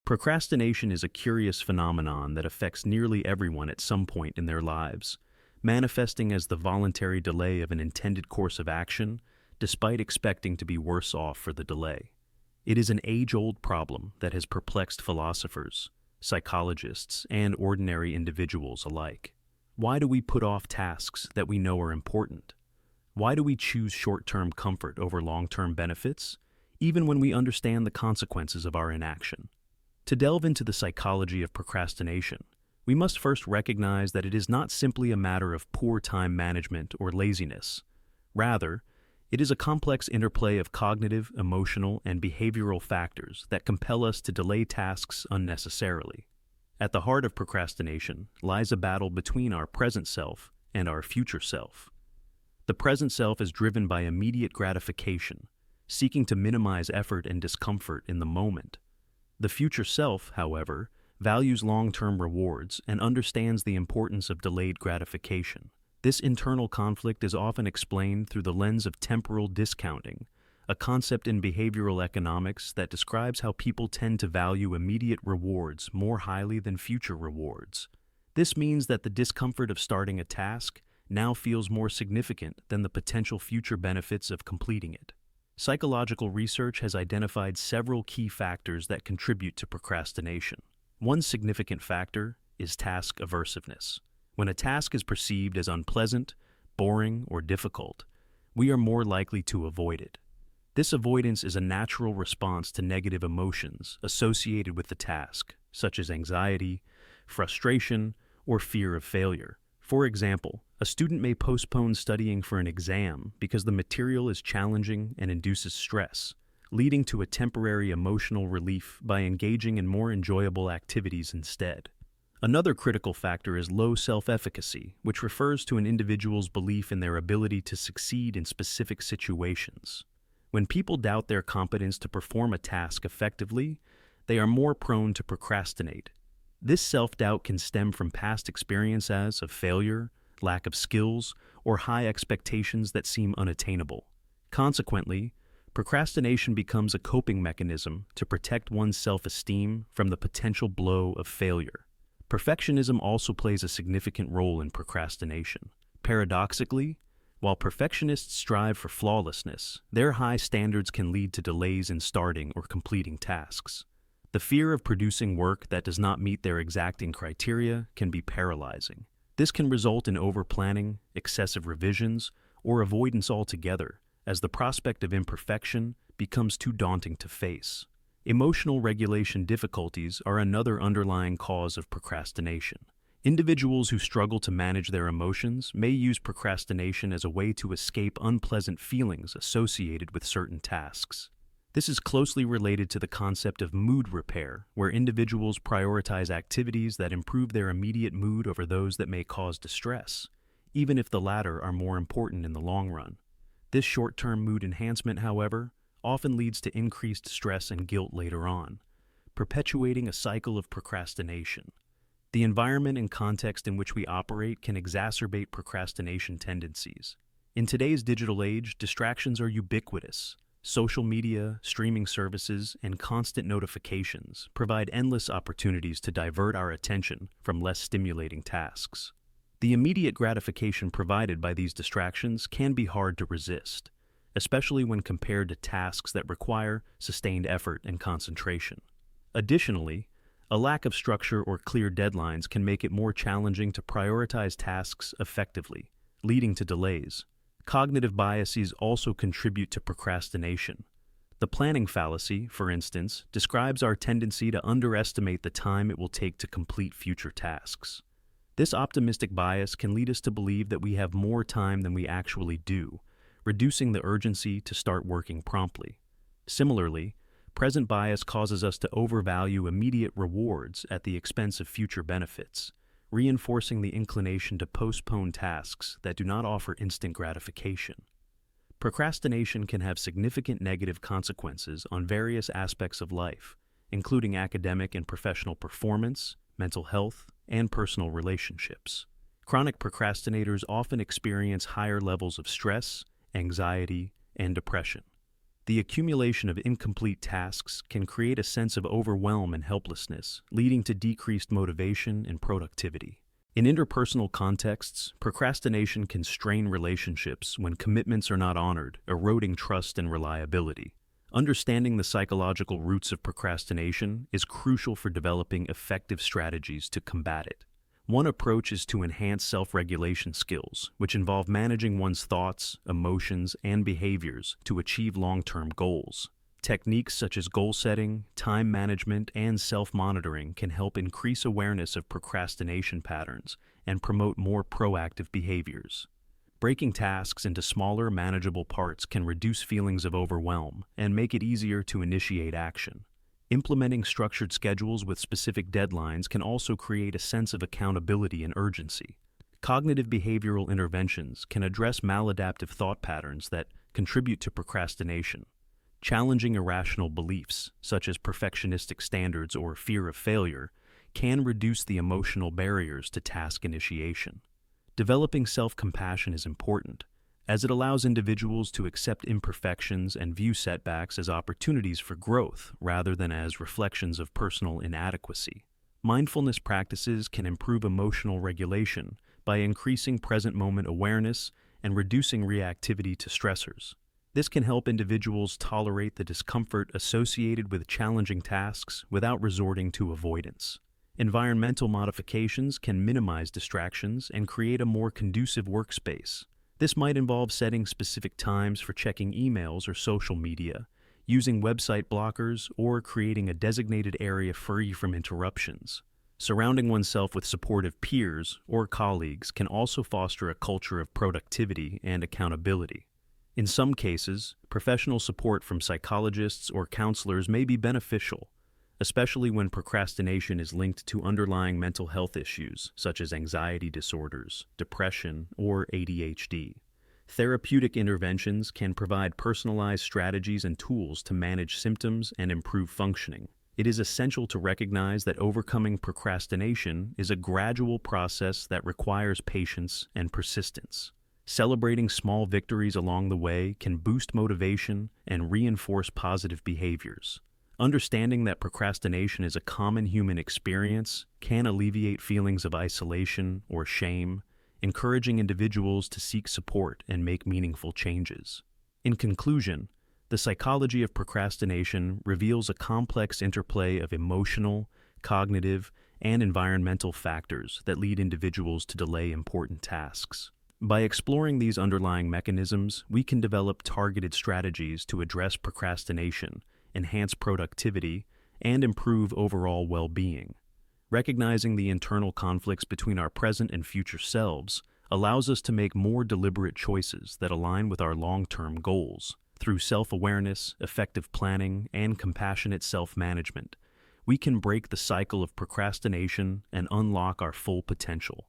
Procrastination is a curious phenomenon that affects nearly everyone at some point in their lives, manifesting as the voluntary delay of an intended course of action, despite expecting to be worse off for the delay. It is an age-old problem that has perplexed philosophers, psychologists, and ordinary individuals alike. Why do we put off tasks that we know are important? Why do we choose short-term comfort over long-term benefits, even when we understand the consequences of our inaction? To delve into the psychology of procrastination, we must first recognize that it is not simply a matter of poor time management or laziness. Rather, it is a complex interplay of cognitive, emotional, and behavioral factors that compel us to delay tasks unnecessarily. At the heart of procrastination lies a battle between our present self and our future self. The present self is driven by immediate gratification, seeking to minimize effort and discomfort in the moment. The future self, however, values long-term rewards and understands the importance of delayed gratification. This internal conflict is often explained through the lens of temporal discounting, a concept in behavioral economics that describes how people tend to value immediate rewards more highly than future rewards. This means that the discomfort of starting a task now feels more significant than the potential future benefits of completing it. Psychological research has identified several key factors that contribute to procrastination. One significant factor is task aversiveness. When a task is perceived as unpleasant, boring, or difficult, we are more likely to avoid it. This avoidance is a natural response to negative emotions associated with the task, such as anxiety, frustration, or fear of failure. For example, a student may postpone studying for an exam because the material is challenging and induces stress, leading to a temporary emotional relief by engaging in more enjoyable activities instead. Another critical factor is low self-efficacy, which refers to an individual's belief in their ability to succeed in specific situations. When people doubt their competence to perform a task effectively, they are more prone to procrastinate. This self-doubt can stem from past experiences of failure, lack of skills, or high expectations that seem unattainable. Consequently, procrastination becomes a coping mechanism to protect one's self-esteem from the potential blow of failure. Perfectionism also plays a significant role in procrastination. Paradoxically, while perfectionists strive for flawlessness, their high standards can lead to delays in starting or completing tasks. The fear of producing work that does not meet their exacting criteria can be paralyzing. This can result in over-planning, excessive revisions, or avoidance altogether, as the prospect of imperfection becomes too daunting to face. Emotional regulation difficulties are another underlying cause of procrastination. Individuals who struggle to manage their emotions may use procrastination as a way to escape unpleasant feelings associated with certain tasks. This is closely related to the concept of mood repair, where individuals prioritize activities that improve their immediate mood over those that may cause distress, even if the latter are more important in the long run. This short-term mood enhancement, however, often leads to increased stress and guilt later on, perpetuating a cycle of procrastination. The environment and context in which we operate can exacerbate procrastination tendencies. In today's digital age, distractions are ubiquitous. Social media, streaming services, and constant notifications provide endless opportunities to divert our attention from less stimulating tasks. The immediate gratification provided by these distractions can be hard to resist, especially when compared to tasks that require sustained effort and concentration. Additionally, a lack of structure or clear deadlines can make it more challenging to prioritize tasks effectively, leading to delays. Cognitive biases also contribute to procrastination. The planning fallacy, for instance, describes our tendency to underestimate the time it will take to complete future tasks. This optimistic bias can lead us to believe that we have more time than we actually do, reducing the urgency to start working promptly. Similarly, present bias causes us to overvalue immediate rewards at the expense of future benefits, reinforcing the inclination to postpone tasks that do not offer instant gratification. Procrastination can have significant negative consequences on various aspects of life, including academic and professional performance, mental health, and personal relationships. Chronic procrastinators often experience higher levels of stress, anxiety, and depression. The accumulation of incomplete tasks can create a sense of overwhelm and helplessness, leading to decreased motivation and productivity. In interpersonal contexts, procrastination can strain relationships when commitments are not honored, eroding trust and reliability. Understanding the psychological roots of procrastination is crucial for developing effective strategies to combat it. One approach is to enhance self-regulation skills, which involve managing one's thoughts, emotions, and behaviors to achieve long-term goals. Techniques such as goal setting, time management, and self-monitoring can help increase awareness of procrastination patterns and promote more proactive behaviors. Breaking tasks into smaller, manageable parts can reduce feelings of overwhelm and make it easier to initiate action. Implementing structured schedules with specific deadlines can also create a sense of accountability and urgency. Cognitive behavioral interventions can address maladaptive thought patterns that contribute to procrastination. Challenging irrational beliefs, such as perfectionistic standards or fear of failure, can reduce the emotional barriers to task initiation. Developing self-compassion is important, as it allows individuals to accept imperfections and view setbacks as opportunities for growth rather than as reflections of personal inadequacy. Mindfulness practices can improve emotional regulation by increasing present-moment awareness and reducing reactivity to stressors. This can help individuals tolerate the discomfort associated with challenging tasks without resorting to avoidance. Environmental modifications can minimize distractions and create a more conducive workspace. This might involve setting specific times for checking emails or social media, using website blockers, or creating a designated area free from interruptions. Surrounding oneself with supportive peers or colleagues can also foster a culture of productivity and accountability. In some cases, professional support from psychologists or counselors may be beneficial, especially when procrastination is linked to underlying mental health issues such as anxiety disorders, depression, or ADHD. Therapeutic interventions can provide personalized strategies and tools to manage symptoms and improve functioning. It is essential to recognize that overcoming procrastination is a gradual process that requires patience and persistence. Celebrating small victories along the way can boost motivation and reinforce positive behaviors. Understanding that procrastination is a common human experience can alleviate feelings of isolation or shame, encouraging individuals to seek support and make meaningful changes. In conclusion, the psychology of procrastination reveals a complex interplay of emotional, cognitive, and environmental factors that lead individuals to delay important tasks. By exploring these underlying mechanisms, we can develop targeted strategies to address procrastination, enhance productivity, and improve overall well-being. Recognizing the internal conflicts between our present and future selves allows us to make more deliberate choices that align with our long-term goals. Through self-awareness, effective planning, and compassionate self-management, we can break the cycle of procrastination and unlock our full potential.